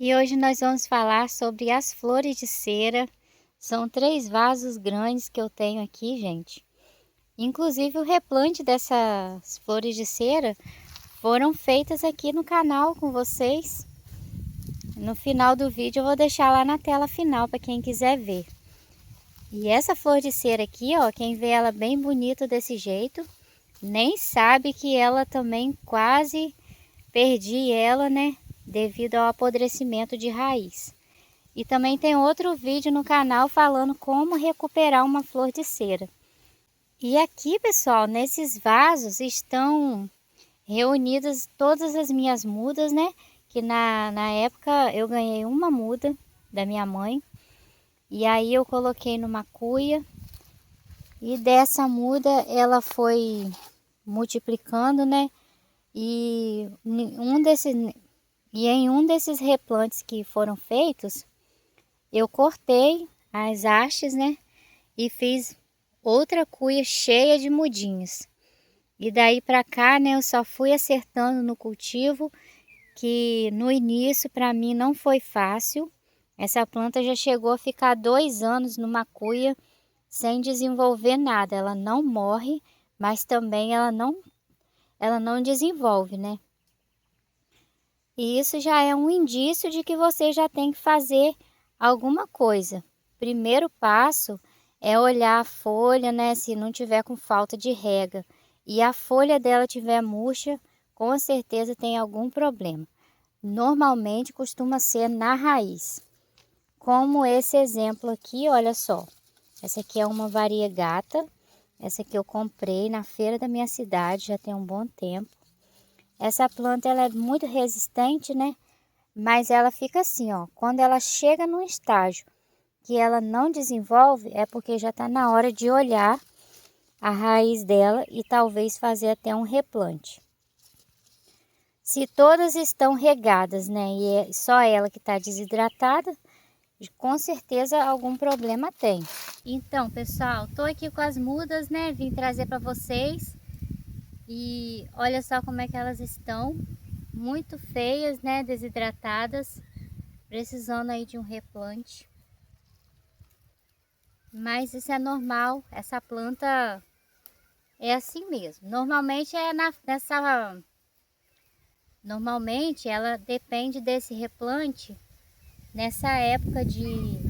E hoje nós vamos falar sobre as flores de cera. São 3 vasos grandes que eu tenho aqui, gente. Inclusive o replante dessas flores de cera foram feitas aqui no canal com vocês. No final do vídeo eu vou deixar lá na tela final para quem quiser ver. E essa flor de cera aqui, ó, quem vê ela bem bonita desse jeito, nem sabe que ela também quase perdi ela, né? Devido ao apodrecimento de raiz. E também tem outro vídeo no canal falando como recuperar uma flor de cera. E aqui, pessoal, nesses vasos estão reunidas todas as minhas mudas, né? Que na época eu ganhei uma muda da minha mãe. E aí eu coloquei numa cuia. E dessa muda ela foi multiplicando, né? E em um desses replantes que foram feitos, eu cortei as hastes, né? E fiz outra cuia cheia de mudinhas. E daí para cá, né, eu só fui acertando no cultivo, que no início para mim não foi fácil. Essa planta já chegou a ficar 2 anos numa cuia sem desenvolver nada. Ela não morre, mas também ela não desenvolve, né? E isso já é um indício de que você já tem que fazer alguma coisa. Primeiro passo é olhar a folha, né? Se não tiver com falta de rega e a folha dela tiver murcha, com certeza tem algum problema. Normalmente costuma ser na raiz. Como esse exemplo aqui, olha só. Essa aqui é uma variegata. Essa aqui eu comprei na feira da minha cidade, já tem um bom tempo. Essa planta ela é muito resistente, né? Mas ela fica assim, ó. Quando ela chega num estágio que ela não desenvolve, é porque já está na hora de olhar a raiz dela e talvez fazer até um replante. Se todas estão regadas, né? E é só ela que está desidratada, com certeza algum problema tem. Então, pessoal, tô aqui com as mudas, né? Vim trazer para vocês. E olha só como é que elas estão, muito feias, né, desidratadas, precisando aí de um replante. Mas isso é normal, essa planta é assim mesmo. Normalmente ela depende desse replante nessa época que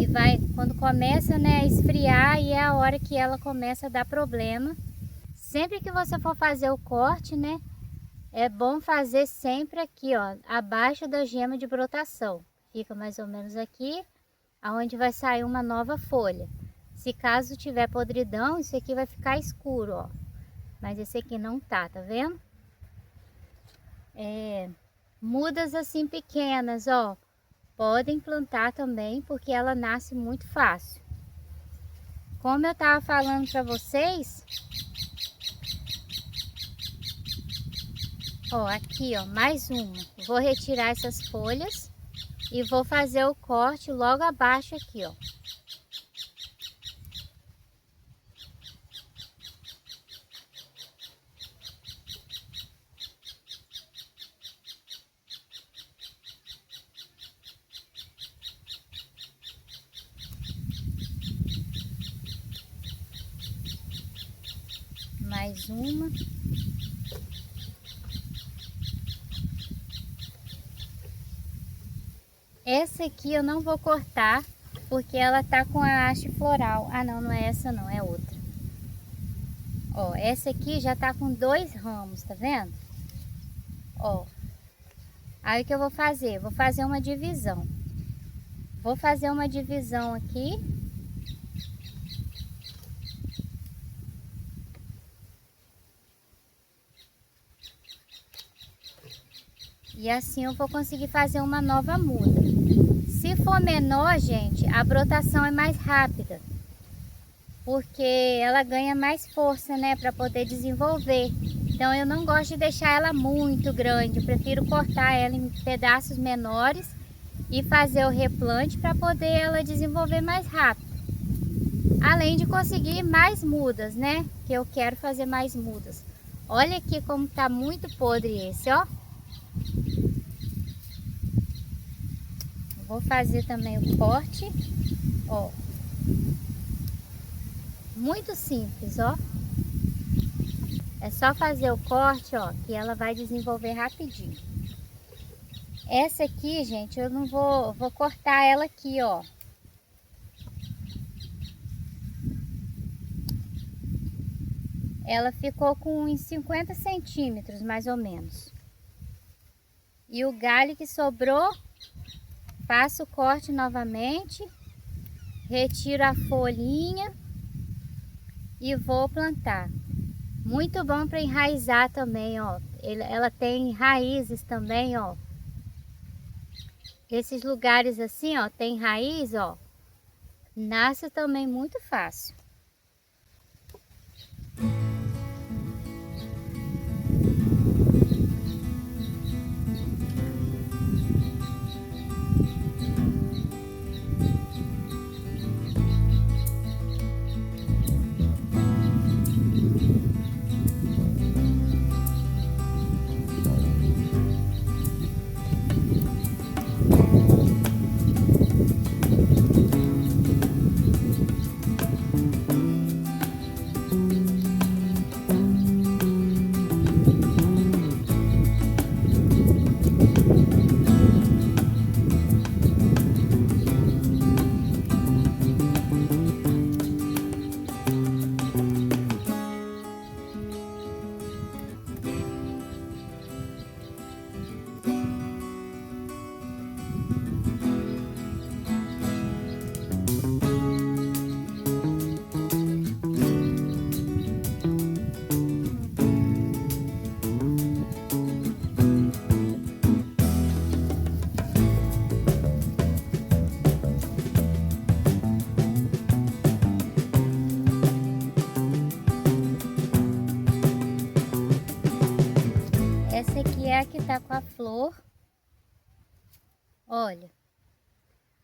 vai quando começa, né, a esfriar, e é a hora que ela começa a dar problema. Sempre que você for fazer o corte, né, é bom fazer sempre aqui, ó, abaixo da gema de brotação. Fica mais ou menos aqui, aonde vai sair uma nova folha. Se caso tiver podridão, isso aqui vai ficar escuro, ó. Mas esse aqui não tá vendo? Mudas assim pequenas, ó, podem plantar também, porque ela nasce muito fácil. Como eu tava falando para vocês, ó, aqui, ó, mais uma. Vou retirar essas folhas e vou fazer o corte logo abaixo aqui, ó. Mais uma. Essa aqui eu não vou cortar, porque ela tá com a haste floral. Ah, não, não é essa não, é outra. Ó, essa aqui já tá com 2 ramos, tá vendo? Ó, aí o que eu vou fazer? Vou fazer uma divisão. Vou fazer uma divisão aqui. E assim eu vou conseguir fazer uma nova muda. Se for menor, gente, a brotação é mais rápida, porque ela ganha mais força, né, para poder desenvolver. Então eu não gosto de deixar ela muito grande, eu prefiro cortar ela em pedaços menores e fazer o replante para poder ela desenvolver mais rápido. Além de conseguir mais mudas, né, que eu quero fazer mais mudas. Olha aqui como tá muito podre esse, ó. Vou fazer também o corte, ó. Muito simples, ó. É só fazer o corte, ó, que ela vai desenvolver rapidinho. Essa aqui, gente, eu não vou cortar ela aqui, ó. Ela ficou com uns 50 centímetros, mais ou menos. E o galho que sobrou, faço o corte novamente, retiro a folhinha e vou plantar. Muito bom para enraizar também, ó. Ela tem raízes também, ó. Esses lugares assim, ó, tem raiz, ó. Nasce também muito fácil. Essa aqui é a que tá com a flor. Olha,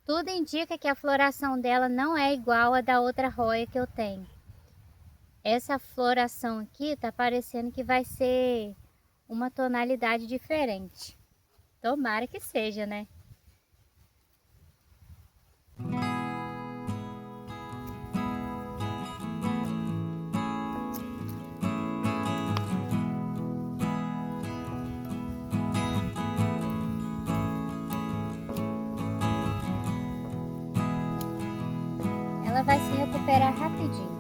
tudo indica que a floração dela não é igual a da outra roia que eu tenho. Essa floração aqui tá parecendo que vai ser uma tonalidade diferente. Tomara que seja, né? Ela vai se recuperar rapidinho.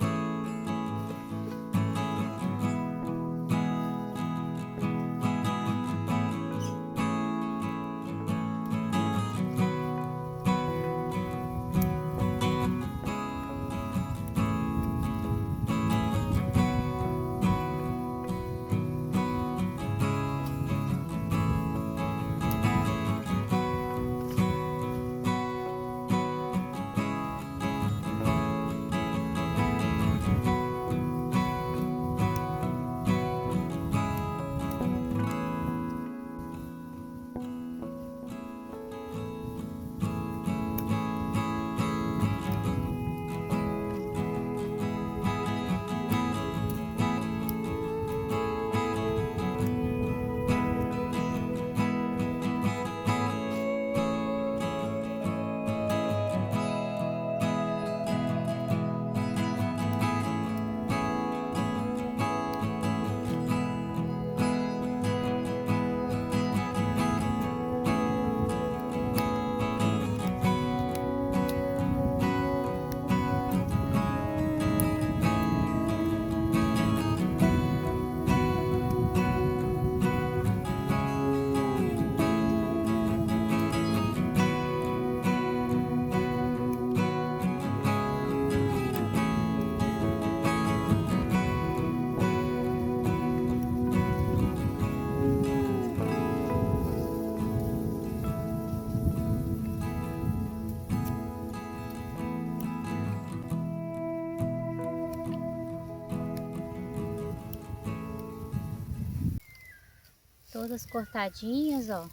Todas cortadinhas, ó.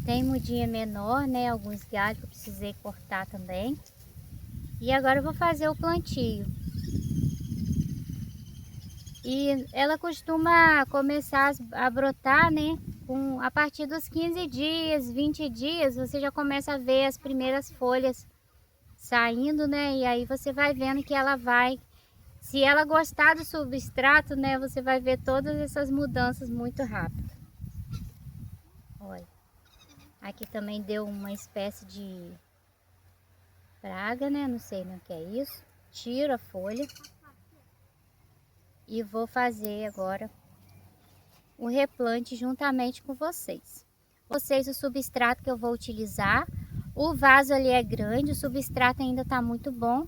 Tem mudinha menor, né? Alguns galhos que eu precisei cortar também. E agora eu vou fazer o plantio. E ela costuma começar a brotar, né? a partir dos 15 dias, 20 dias, você já começa a ver as primeiras folhas saindo, né? E aí você vai vendo que ela vai, se ela gostar do substrato, né, você vai ver todas essas mudanças muito rápido. Olha, aqui também deu uma espécie de praga, né? Não sei o que é isso. Tiro a folha e vou fazer agora o replante juntamente com vocês. O substrato que eu vou utilizar. O vaso ali é grande, o substrato ainda tá muito bom.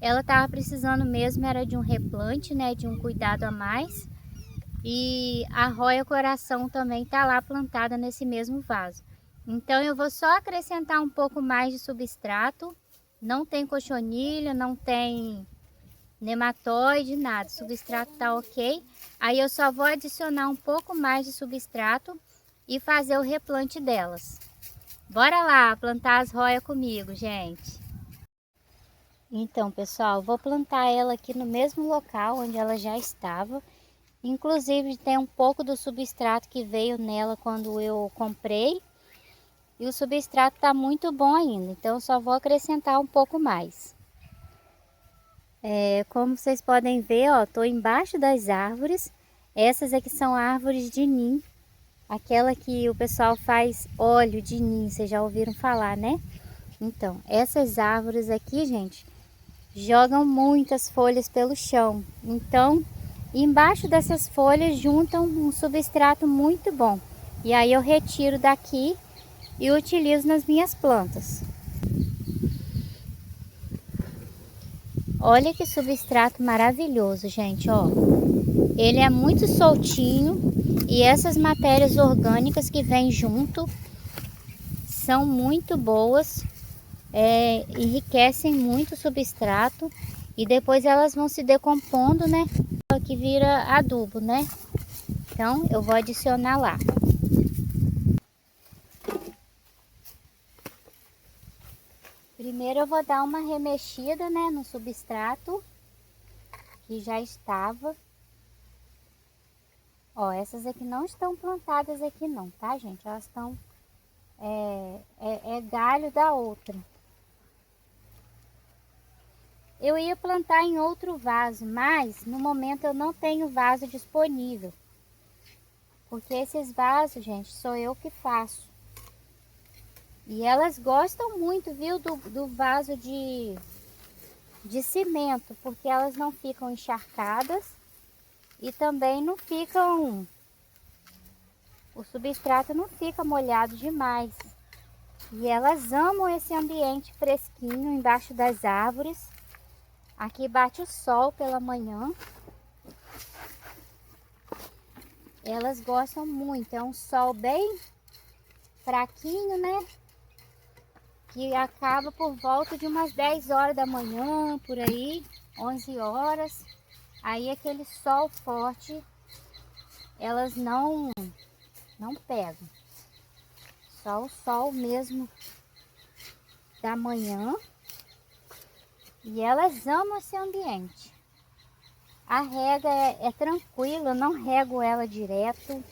Ela tava precisando mesmo, era de um replante, né? De um cuidado a mais. E a Roya Coração também tá lá plantada nesse mesmo vaso. Então eu vou só acrescentar um pouco mais de substrato. Não tem cochonilha, não tem nematóide, nada. O substrato tá ok. Aí eu só vou adicionar um pouco mais de substrato e fazer o replante delas. Bora lá plantar as roias comigo, gente. Então, pessoal, vou plantar ela aqui no mesmo local onde ela já estava. Inclusive tem um pouco do substrato que veio nela quando eu comprei. E o substrato está muito bom ainda, então eu só vou acrescentar um pouco mais. Como vocês podem ver, ó, tô embaixo das árvores. Essas aqui são árvores de nim. Aquela que o pessoal faz óleo de nim, vocês já ouviram falar, né? Então, essas árvores aqui, gente, jogam muitas folhas pelo chão. Então, embaixo dessas folhas juntam um substrato muito bom. E aí eu retiro daqui e utilizo nas minhas plantas. Olha que substrato maravilhoso, gente, ó. Ele é muito soltinho e essas matérias orgânicas que vêm junto são muito boas, enriquecem muito o substrato e depois elas vão se decompondo, né? Que vira adubo, né? Então eu vou adicionar lá. Primeiro eu vou dar uma remexida, né, no substrato que já estava. Ó, essas aqui não estão plantadas aqui não, tá, gente? Elas estão galho da outra. Eu ia plantar em outro vaso, mas no momento eu não tenho vaso disponível. Porque esses vasos, gente, sou eu que faço. E elas gostam muito, viu, do vaso de cimento, porque elas não ficam encharcadas e também não ficam, o substrato não fica molhado demais. E elas amam esse ambiente fresquinho embaixo das árvores. Aqui bate o sol pela manhã. Elas gostam muito, é um sol bem fraquinho, né? Que acaba por volta de umas 10 horas da manhã, por aí, 11 horas. Aí aquele sol forte, elas não pegam. Só o sol mesmo da manhã. E elas amam esse ambiente. A rega é tranquila, eu não rego ela direto.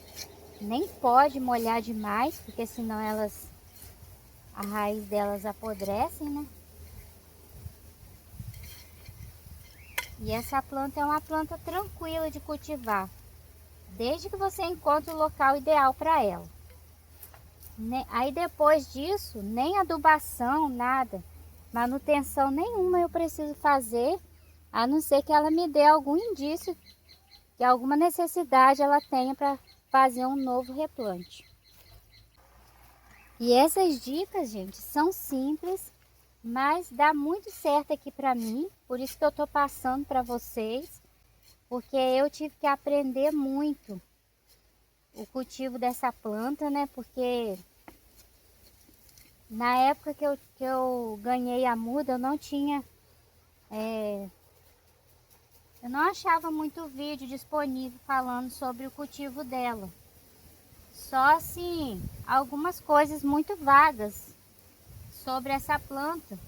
Nem pode molhar demais, porque senão a raiz delas apodrecem, né? E essa planta é uma planta tranquila de cultivar, desde que você encontre o local ideal para ela. Aí depois disso, nem adubação, nada, manutenção nenhuma eu preciso fazer, a não ser que ela me dê algum indício que alguma necessidade ela tenha para fazer um novo replante. E essas dicas, gente, são simples, mas dá muito certo aqui para mim, por isso que eu tô passando para vocês, porque eu tive que aprender muito o cultivo dessa planta, né? Porque na época que eu ganhei a muda, eu não tinha, eu não achava muito vídeo disponível falando sobre o cultivo dela. Só assim, algumas coisas muito vagas sobre essa planta.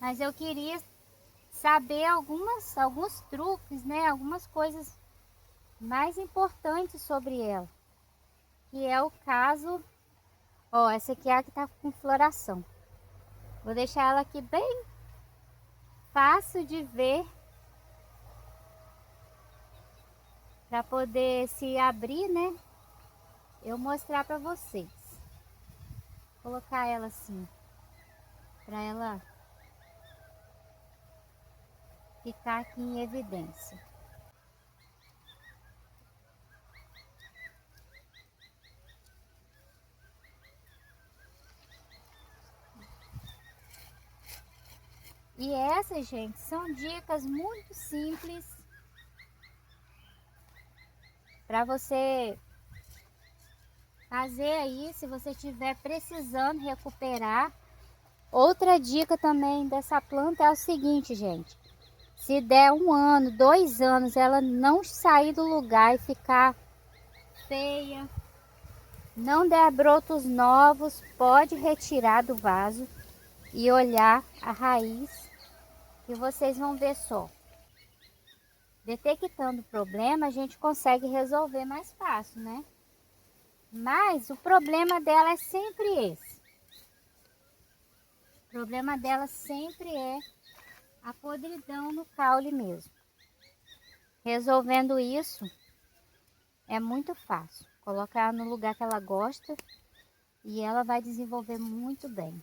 Mas eu queria saber alguns truques, né? Algumas coisas mais importante sobre ela, que é o caso, ó, essa aqui é a que tá com floração. Vou deixar ela aqui bem fácil de ver, para poder se abrir, né? Eu mostrar para vocês. Vou colocar ela assim, para ela ficar aqui em evidência. E essas, gente, são dicas muito simples para você fazer aí, se você estiver precisando recuperar. Outra dica também dessa planta é o seguinte, gente. Se der 1 ano, 2 anos, ela não sair do lugar e ficar feia, não der brotos novos, pode retirar do vaso e olhar a raiz, que vocês vão ver só. Detectando o problema, a gente consegue resolver mais fácil, né? Mas o problema dela é sempre esse. O problema dela sempre é a podridão no caule mesmo. Resolvendo isso é muito fácil. Colocar ela no lugar que ela gosta e ela vai desenvolver muito bem.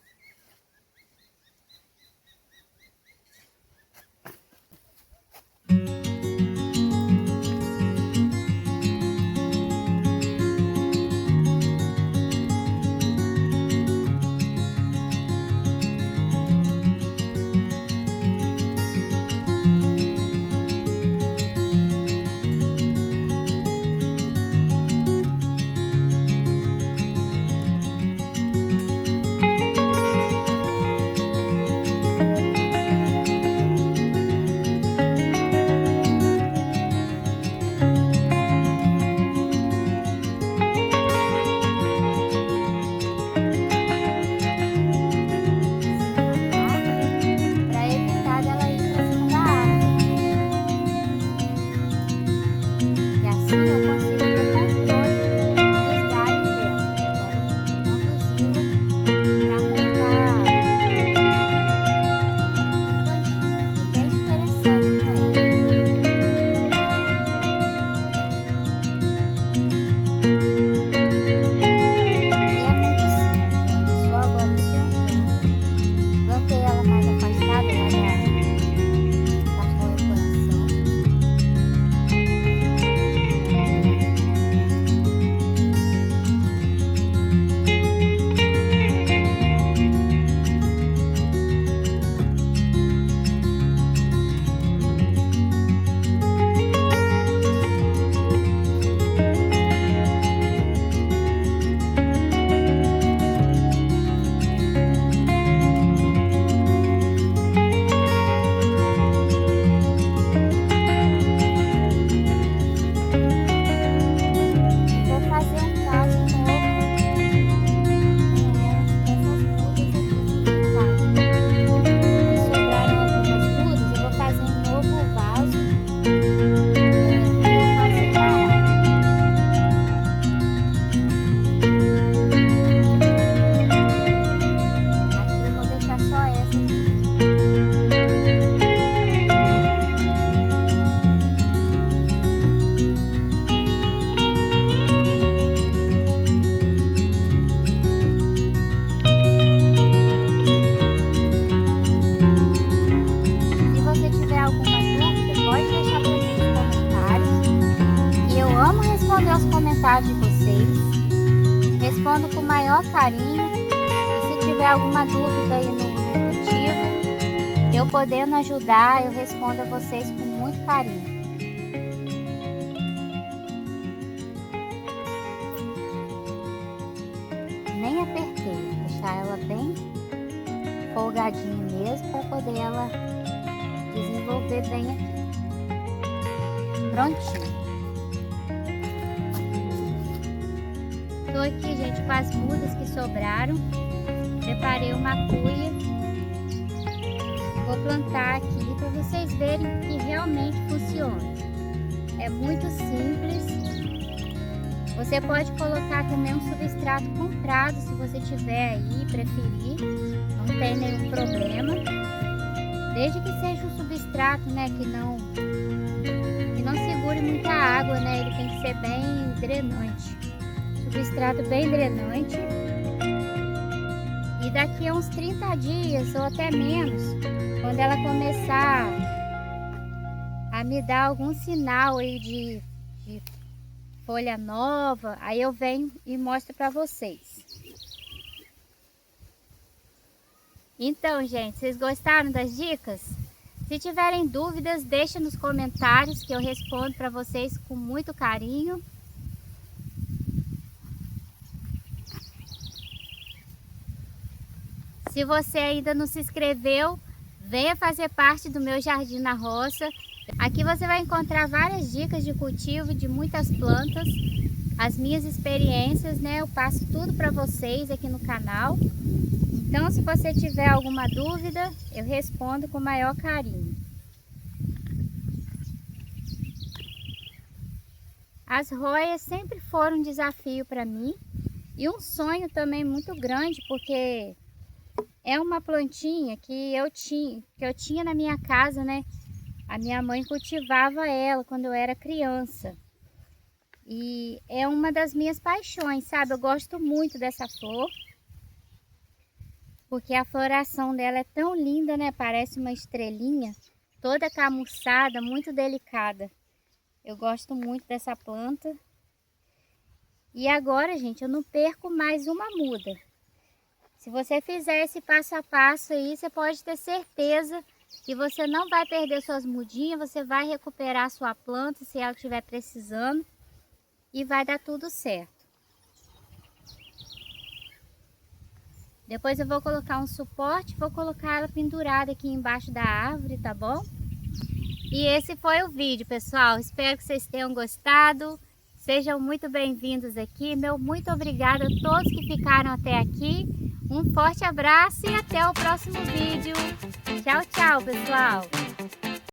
De vocês, respondo com o maior carinho, e se tiver alguma dúvida aí no cultivo, eu podendo ajudar, eu respondo a vocês com muito carinho. Nem apertei, deixar ela bem folgadinha mesmo, para poder ela desenvolver bem aqui. Prontinho. Estou aqui, gente, com as mudas que sobraram. Preparei uma cuia. Vou plantar aqui para vocês verem que realmente funciona. É É muito simples. Você pode colocar também um substrato comprado, se você tiver aí, preferir. Não tem nenhum problema. Desde que seja um substrato, né, que não segure muita água, né? Ele tem que ser bem drenante. Substrato bem drenante. E daqui a uns 30 dias ou até menos, quando ela começar a me dar algum sinal aí de folha nova, aí eu venho e mostro para vocês. Então, gente, vocês gostaram das dicas? Se tiverem dúvidas, deixa nos comentários que eu respondo para vocês com muito carinho. Se você ainda não se inscreveu, venha fazer parte do meu Jardim na Roça. Aqui você vai encontrar várias dicas de cultivo de muitas plantas, as minhas experiências, né? Eu passo tudo para vocês aqui no canal. Então, se você tiver alguma dúvida, eu respondo com o maior carinho. As roias sempre foram um desafio para mim e um sonho também muito grande, porque é uma plantinha que eu tinha na minha casa, né? A minha mãe cultivava ela quando eu era criança. E é uma das minhas paixões, sabe? Eu gosto muito dessa flor. Porque a floração dela é tão linda, né? Parece uma estrelinha, toda camuçada, muito delicada. Eu gosto muito dessa planta. E agora, gente, eu não perco mais uma muda. Se você fizer esse passo a passo aí, você pode ter certeza que você não vai perder suas mudinhas, você vai recuperar a sua planta se ela estiver precisando e vai dar tudo certo. Depois eu vou colocar um suporte, vou colocar ela pendurada aqui embaixo da árvore, tá bom? E esse foi o vídeo, pessoal. Espero que vocês tenham gostado. Sejam muito bem-vindos aqui. Meu muito obrigada a todos que ficaram até aqui. Um forte abraço e até o próximo vídeo. Tchau, tchau, pessoal!